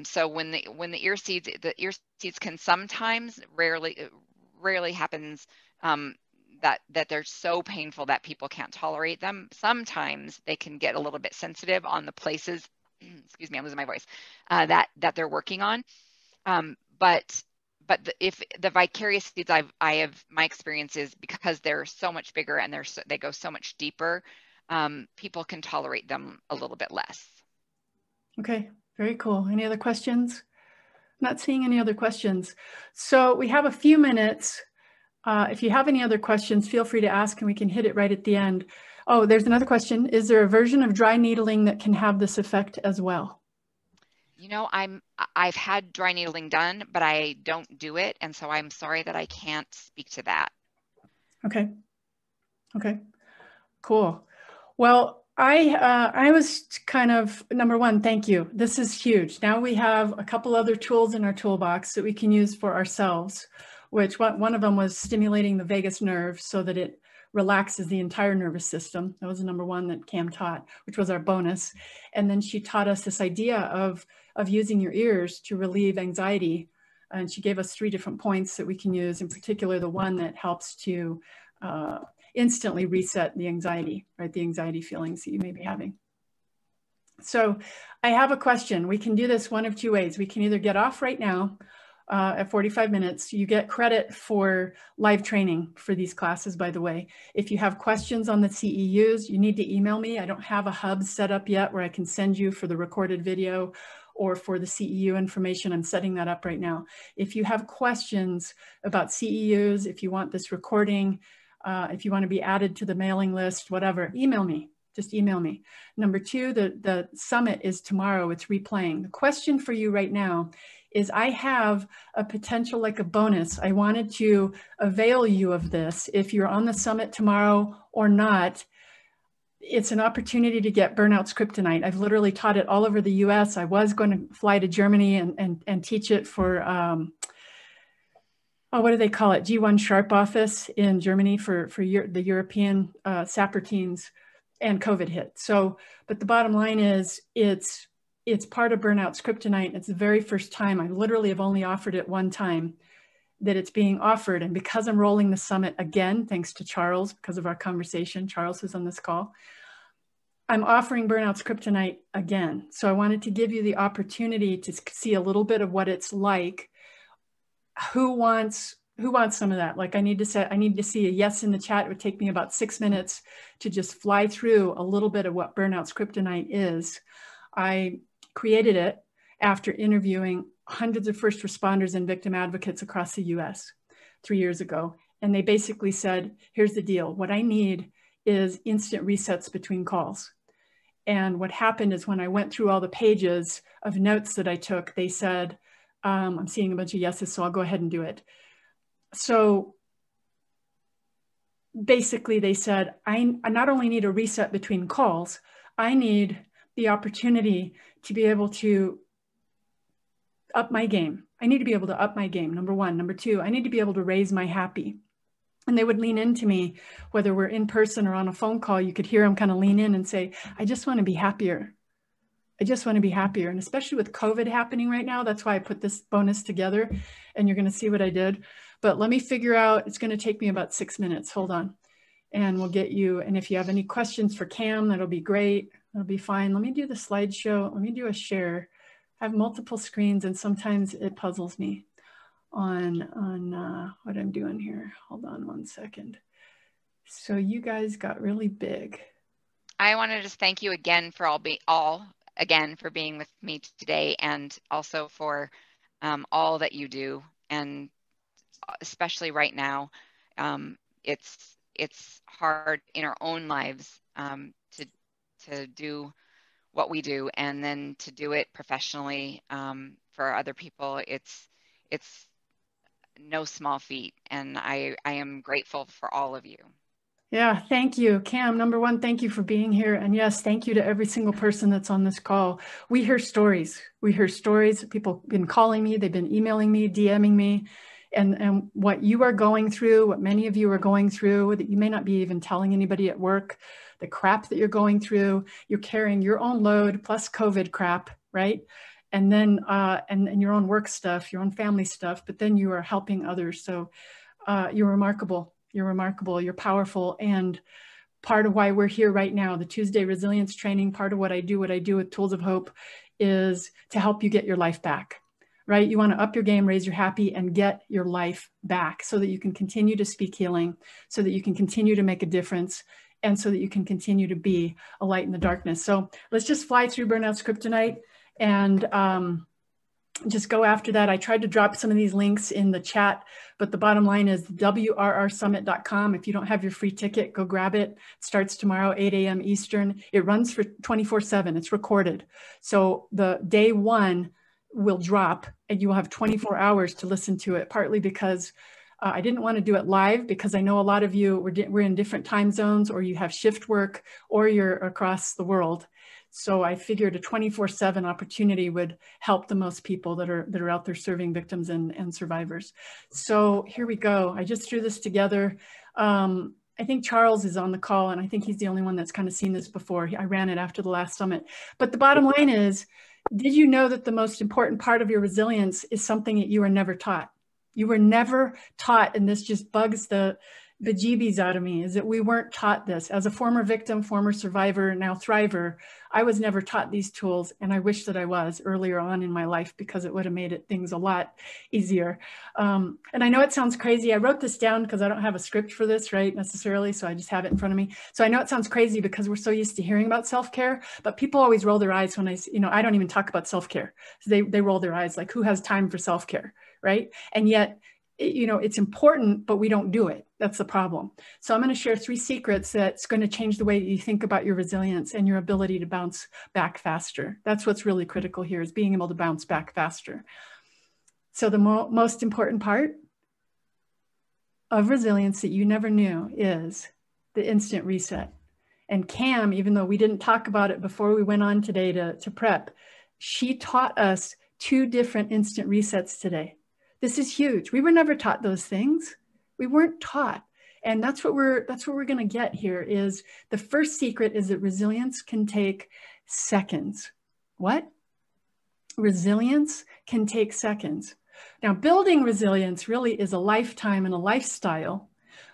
So when the ear seeds can sometimes, rarely happens, that they're so painful that people can't tolerate them. Sometimes they can get a little bit sensitive on the places excuse me, I'm losing my voice, that they're working on. But if the vicarious seeds I have, my experience is because they're so much bigger and they go so much deeper, people can tolerate them a little bit less. Okay, very cool. Any other questions? Not seeing any other questions. So we have a few minutes. If you have any other questions, feel free to ask and we can hit it right at the end. Oh, there's another question. Is there a version of dry needling that can have this effect as well? You know, I've had dry needling done, but I don't do it. And so I'm sorry that I can't speak to that. Okay. Okay. Cool. Well, I was kind of, number one, thank you. This is huge. Now we have a couple other tools in our toolbox that we can use for ourselves, which one of them was stimulating the vagus nerve so that it relaxes the entire nervous system. That was the number one that Kam taught, which was our bonus. And then she taught us this idea of using your ears to relieve anxiety. And she gave us 3 different points that we can use, in particular, the one that helps to instantly reset the anxiety, right? The anxiety feelings that you may be having. So I have a question. We can do this one of 2 ways. We can either get off right now at 45 minutes. You get credit for live training for these classes, by the way. If you have questions on the CEUs, you need to email me. I don't have a hub set up yet where I can send you for the recorded video or for the CEU information. I'm setting that up right now. If you have questions about CEUs, if you want this recording, if you want to be added to the mailing list, whatever, email me. Just email me. Number 2, the summit is tomorrow. It's replaying. The question for you right now is I have a potential, like a bonus. I wanted to avail you of this. If you're on the summit tomorrow or not, it's an opportunity to get Burnout's Kryptonite. I've literally taught it all over the US. I was going to fly to Germany and teach it for, what do they call it? G1 Sharp office in Germany for the European SAPR teams, and COVID hit. So, but the bottom line is it's part of Burnout's Kryptonite. It's the very first time. I literally have only offered it one time that it's being offered. And because I'm rolling the summit again, thanks to Charles, because of our conversation, Charles is on this call, I'm offering Burnout's Kryptonite again. So I wanted to give you the opportunity to see a little bit of what it's like. Who wants some of that? Like I need to see a yes in the chat. It would take me about 6 minutes to just fly through a little bit of what Burnout's Kryptonite is. I created it after interviewing hundreds of first responders and victim advocates across the US 3 years ago. And they basically said, here's the deal. What I need is instant resets between calls. And what happened is when I went through all the pages of notes that I took, they said, I'm seeing a bunch of yeses, so I'll go ahead and do it. So basically they said, I not only need a reset between calls, I need the opportunity to be able to up my game. I need to be able to up my game, number 1. Number 2, I need to be able to raise my happy. And they would lean into me, whether we're in person or on a phone call, you could hear them kind of lean in and say, I just want to be happier. I just want to be happier. And especially with COVID happening right now, that's why I put this bonus together, and you're going to see what I did. But let me figure out, it's going to take me about 6 minutes. Hold on. And we'll get you. And if you have any questions for Kam, that'll be great. That'll be fine. Let me do the slideshow. Let me do a share. I have multiple screens and sometimes it puzzles me on what I'm doing here. Hold on 1 second. So you guys got really big. I want to just thank you again for for being with me today, and also for all that you do, and especially right now. It's hard in our own lives to do what we do, and then to do it professionally for other people. It's no small feat, and I am grateful for all of you. Yeah, thank you, Kam. Number 1, thank you for being here. And yes, thank you to every single person that's on this call. We hear stories. We hear stories. People have been calling me. They've been emailing me, DMing me. And what you are going through, what many of you are going through, that you may not be even telling anybody at work, the crap that you're going through, you're carrying your own load plus COVID crap, right? And then, and your own work stuff, your own family stuff, but then you are helping others. So you're remarkable. You're remarkable. You're powerful. And part of why we're here right now. The Tuesday resilience training, part of what I do with Tools of Hope, is to help you get your life back, right? You want to up your game, raise your happy, and get your life back so that you can continue to speak healing, so that you can continue to make a difference, and so that you can continue to be a light in the darkness. So let's just fly through Burnout's Kryptonite and just go after that. I tried to drop some of these links in the chat, but the bottom line is wrrsummit.com. If you don't have your free ticket, go grab it. It starts tomorrow, 8 a.m. Eastern. It runs for 24/7. It's recorded. So the day one will drop and you will have 24 hours to listen to it, partly because I didn't want to do it live because I know a lot of you, we're in different time zones, or you have shift work, or you're across the world. So I figured a 24/7 opportunity would help the most people that are out there serving victims and survivors. So here we go. I just threw this together. I think Charles is on the call, and I think he's the only one that's kind of seen this before. I ran it after the last summit. But the bottom line is, did you know that the most important part of your resilience is something that you were never taught? You were never taught, and this just bugs the bejeebies out of me, is that we weren't taught this. As a former victim, former survivor, now thriver, I was never taught these tools, and I wish that I was earlier on in my life, because it would have made things a lot easier. And I know it sounds crazy. I wrote this down because I don't have a script for this, right, necessarily, so I just have it in front of me. So I know it sounds crazy because we're so used to hearing about self-care, but people always roll their eyes when I don't even talk about self-care. So they roll their eyes like, who has time for self-care, right? And yet, it's important, but we don't do it. That's the problem. So I'm going to share 3 secrets that's going to change the way you think about your resilience and your ability to bounce back faster. That's what's really critical here, is being able to bounce back faster. So the most important part of resilience that you never knew is the instant reset. And Kam, even though we didn't talk about it before we went on today to prep, she taught us 2 different instant resets today. This is huge. We were never taught those things. We weren't taught. And that's what we're going to get here. Is the first secret is that resilience can take seconds. What? Resilience can take seconds. Now, building resilience really is a lifetime and a lifestyle,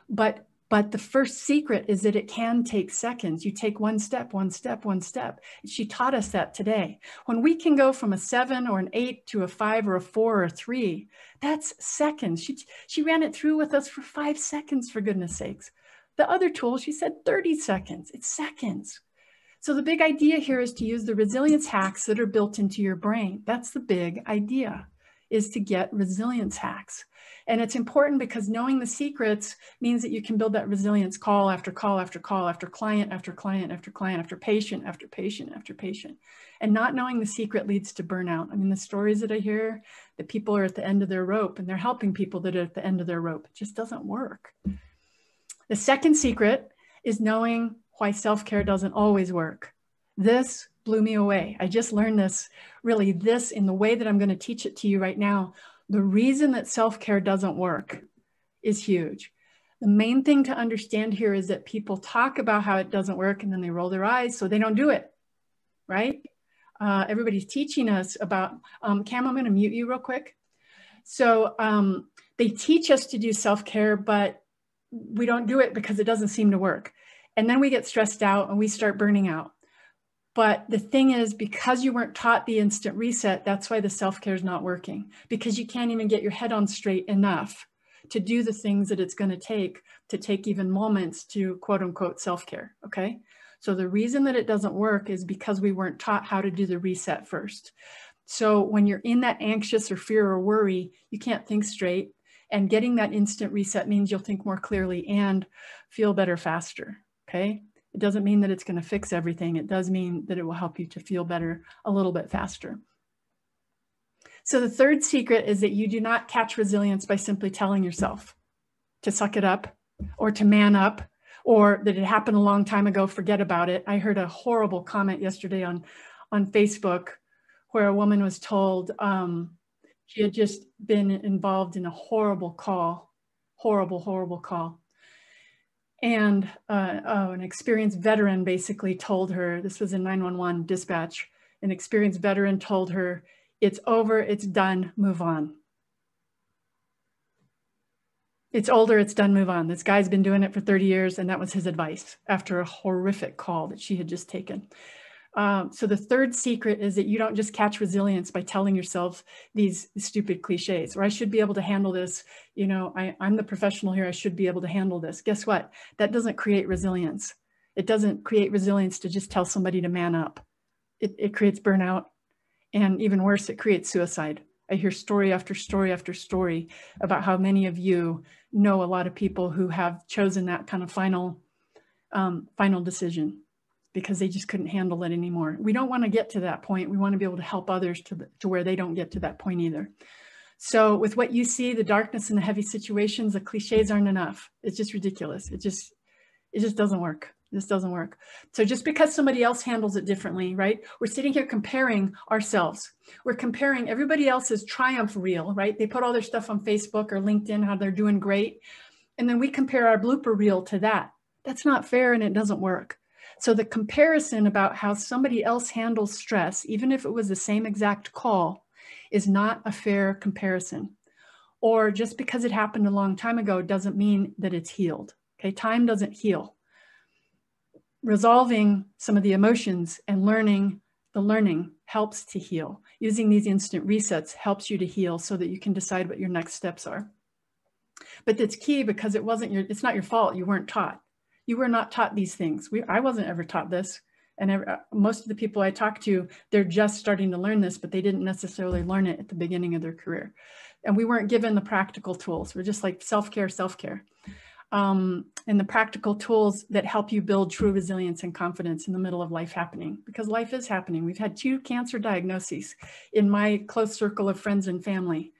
but the first secret is that it can take seconds. You take one step, one step, one step. She taught us that today. When we can go from a 7 or an 8 to a 5 or a 4 or a 3, that's seconds. She ran it through with us for 5 seconds, for goodness sakes. The other tool, she said 30 seconds. It's seconds. So the big idea here is to use the resilience hacks that are built into your brain. That's the big idea, is to get resilience hacks. And it's important because knowing the secrets means that you can build that resilience call after call after call, after client after client after client, after patient after patient after patient. And not knowing the secret leads to burnout. I mean, the stories that I hear, that people are at the end of their rope and they're helping people that are at the end of their rope. It just doesn't work. The second secret is knowing why self-care doesn't always work. This blew me away. I just learned this in the way that I'm going to teach it to you right now. The reason that self-care doesn't work is huge. The main thing to understand here is that people talk about how it doesn't work and then they roll their eyes, so they don't do it, right? Everybody's teaching us about, Kam, I'm going to mute you real quick. So they teach us to do self-care, but we don't do it because it doesn't seem to work. And then we get stressed out and we start burning out. But the thing is, because you weren't taught the instant reset, that's why the self-care is not working, because you can't even get your head on straight enough to do the things that it's going to take even moments to quote unquote self-care. Okay. So the reason that it doesn't work is because we weren't taught how to do the reset first. So when you're in that anxious or fear or worry, you can't think straight, and getting that instant reset means you'll think more clearly and feel better faster. Okay. It doesn't mean that it's going to fix everything. It does mean that it will help you to feel better a little bit faster. So the third secret is that you do not catch resilience by simply telling yourself to suck it up or to man up, or that it happened a long time ago, forget about it. I heard a horrible comment yesterday on Facebook where a woman was told she had just been involved in a horrible call, horrible call. And an experienced veteran basically told her, this was in 911 dispatch, an experienced veteran told her, it's over, it's done, move on. It's older, it's done, move on. This guy's been doing it for 30 years, and that was his advice after a horrific call that she had just taken. So the third secret is that you don't just catch resilience by telling yourself these stupid cliches, or I should be able to handle this. You know, I'm the professional here. I should be able to handle this. Guess what? That doesn't create resilience. It doesn't create resilience to just tell somebody to man up. It creates burnout. And even worse, it creates suicide. I hear story after story after story about how many of you know a lot of people who have chosen that kind of final decision because they just couldn't handle it anymore. We don't want to get to that point. We want to be able to help others to where they don't get to that point either. So with what you see, the darkness and the heavy situations, the cliches aren't enough. It's just ridiculous. It just doesn't work. This doesn't work. So just because somebody else handles it differently, right? We're sitting here comparing ourselves. We're comparing everybody else's triumph reel, right? They put all their stuff on Facebook or LinkedIn, how they're doing great. And then we compare our blooper reel to that. That's not fair and it doesn't work. So the comparison about how somebody else handles stress, even if it was the same exact call, is not a fair comparison. Or just because it happened a long time ago doesn't mean that it's healed. Okay, time doesn't heal. Resolving some of the emotions and learning helps to heal. Using these instant resets helps you to heal so that you can decide what your next steps are. But that's key because it's not your fault. You weren't taught. You were not taught these things. I wasn't ever taught this. And most of the people I talk to, they're just starting to learn this, but they didn't necessarily learn it at the beginning of their career. And we weren't given the practical tools. We're just like self-care. And the practical tools that help you build true resilience and confidence in the middle of life happening, because life is happening. We've had 2 cancer diagnoses in my close circle of friends and family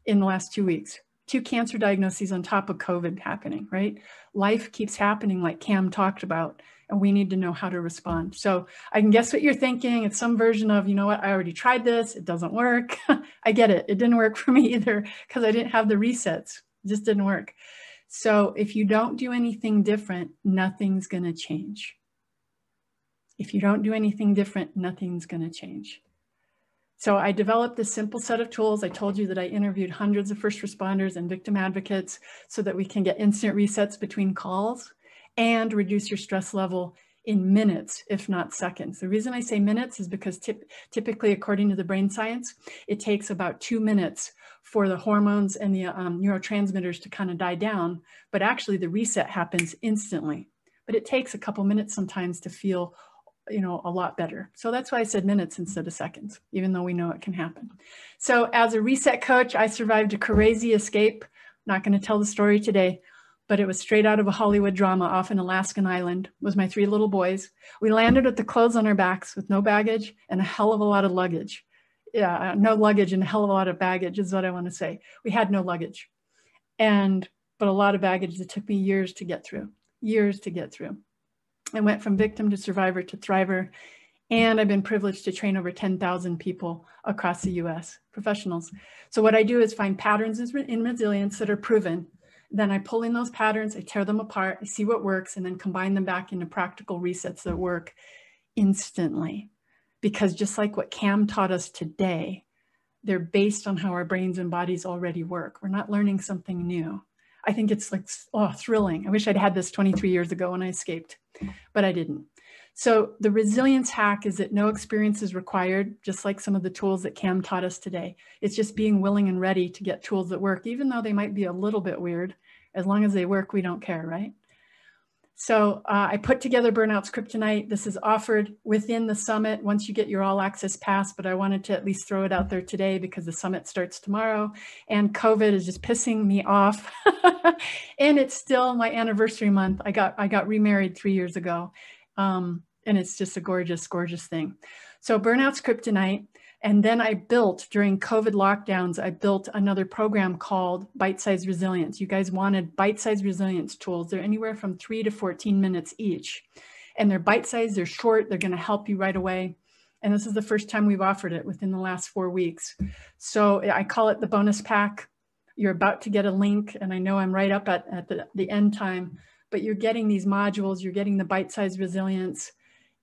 in the last 2 weeks. 2 cancer diagnoses on top of COVID happening, right? Life keeps happening like Kam talked about, and we need to know how to respond. So I can guess what you're thinking. It's some version of, you know what, I already tried this. It doesn't work. I get it. It didn't work for me either because I didn't have the resets. It just didn't work. So if you don't do anything different, nothing's going to change. If you don't do anything different, nothing's going to change. So I developed this simple set of tools. I told you that I interviewed hundreds of first responders and victim advocates so that we can get instant resets between calls and reduce your stress level in minutes, if not seconds. The reason I say minutes is because typically, according to the brain science, it takes about 2 minutes for the hormones and the neurotransmitters to kind of die down, but actually the reset happens instantly. But it takes a couple minutes sometimes to feel, a lot better. So that's why I said minutes instead of seconds, even though we know it can happen. So as a reset coach, I survived a crazy escape. Not going to tell the story today, but it was straight out of a Hollywood drama off an Alaskan island with my 3 little boys. We landed with the clothes on our backs with no baggage and a hell of a lot of luggage. Yeah, no luggage and a hell of a lot of baggage is what I want to say. We had no luggage, but a lot of baggage that took me years to get through. I went from victim to survivor to thriver, and I've been privileged to train over 10,000 people across the US, professionals. So what I do is find patterns in resilience that are proven. Then I pull in those patterns, I tear them apart, I see what works, and then combine them back into practical resets that work instantly. Because just like what Kam taught us today, they're based on how our brains and bodies already work. We're not learning something new. I think it's like, thrilling. I wish I'd had this 23 years ago when I escaped, but I didn't. So the resilience hack is that no experience is required, just like some of the tools that Kam taught us today. It's just being willing and ready to get tools that work, even though they might be a little bit weird. As long as they work, we don't care, right? So I put together Burnout's Kryptonite. This is offered within the summit once you get your all access pass, but I wanted to at least throw it out there today because the summit starts tomorrow and COVID is just pissing me off. And it's still my anniversary month. I got remarried 3 years ago. And it's just a gorgeous, gorgeous thing. So Burnout's Kryptonite. And then I built, during COVID lockdowns, I built another program called Bite-Sized Resilience. You guys wanted bite-sized resilience tools. They're anywhere from 3 to 14 minutes each. And they're bite-sized, they're short, they're gonna help you right away. And this is the first time we've offered it within the last 4 weeks. So I call it the bonus pack. You're about to get a link, and I know I'm right up at the end time, but you're getting these modules, you're getting the bite-sized resilience.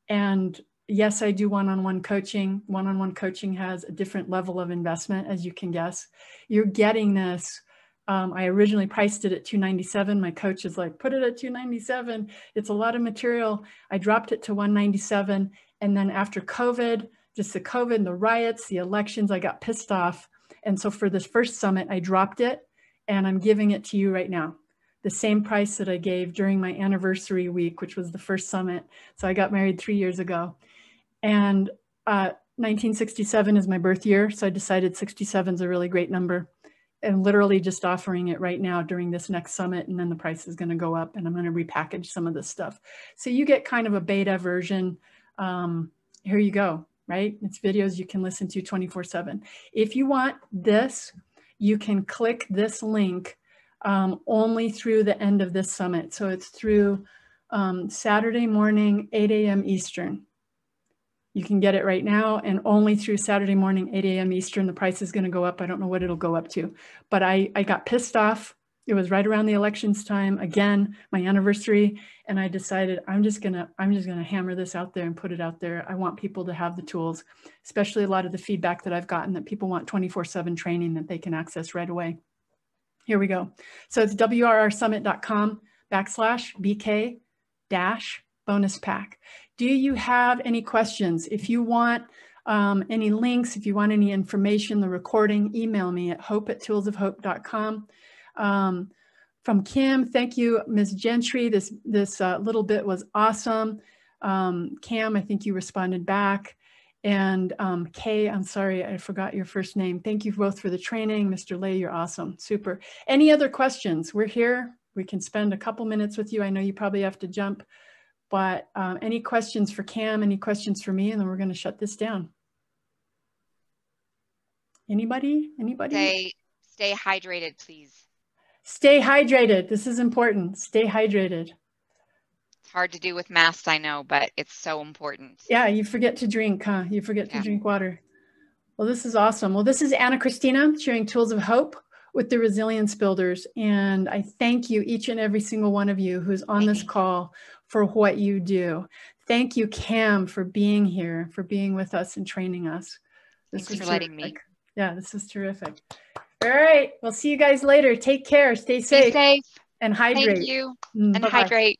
And yes, I do one-on-one coaching. One-on-one coaching has a different level of investment, as you can guess. You're getting this I originally priced it at $297. My coach is like, put it at $297. It's a lot of material. I dropped it to $197. And then after COVID, just the COVID, the riots, the elections, I got pissed off. And so for this first summit, I dropped it and I'm giving it to you right now. The same price that I gave during my anniversary week, which was the first summit. So I got married 3 years ago. And 1967 is my birth year. So I decided 67 is a really great number. And literally just offering it right now during this next summit. And then the price is going to go up and I'm going to repackage some of this stuff. So you get kind of a beta version. Here you go, right? It's videos you can listen to 24/7. If you want this, you can click this link only through the end of this summit. So it's through Saturday morning, 8 a.m. Eastern. You can get it right now and only through Saturday morning, 8 a.m. Eastern. The price is going to go up. I don't know what it'll go up to, but I got pissed off. It was right around the elections time, again, my anniversary. And I decided I'm just gonna hammer this out there and put it out there. I want people to have the tools, especially a lot of the feedback that I've gotten that people want 24/7 training that they can access right away. Here we go. So it's wrrsummit.com/BK-bonus pack. Do you have any questions? If you want any links, if you want any information, the recording, email me at hope@toolsofhope.com. From Kim, thank you, Ms. Gentry. This little bit was awesome. Cam, I think you responded back. And Kay, I'm sorry, I forgot your first name. Thank you both for the training. Mr. Lay, you're awesome. Super. Any other questions? We're here. We can spend a couple minutes with you. I know you probably have to jump. But any questions for Cam, any questions for me, and then we're going to shut this down. Anybody? Anybody? Stay hydrated, please. Stay hydrated. This is important. Stay hydrated. It's hard to do with masks, I know, but it's so important. Yeah, you forget to drink, huh? You forget to drink water. Well, this is awesome. Well, this is Ana-Christina sharing Tools of Hope with the Resilience Builders. And I thank you, each and every single one of you who's on this call, for what you do. Thank you, Cam, for being here, for being with us and training us. Thanks for letting me. Yeah, this is terrific. All right, we'll see you guys later. Take care, stay safe. Be safe. And hydrate. Thank you. And hydrate.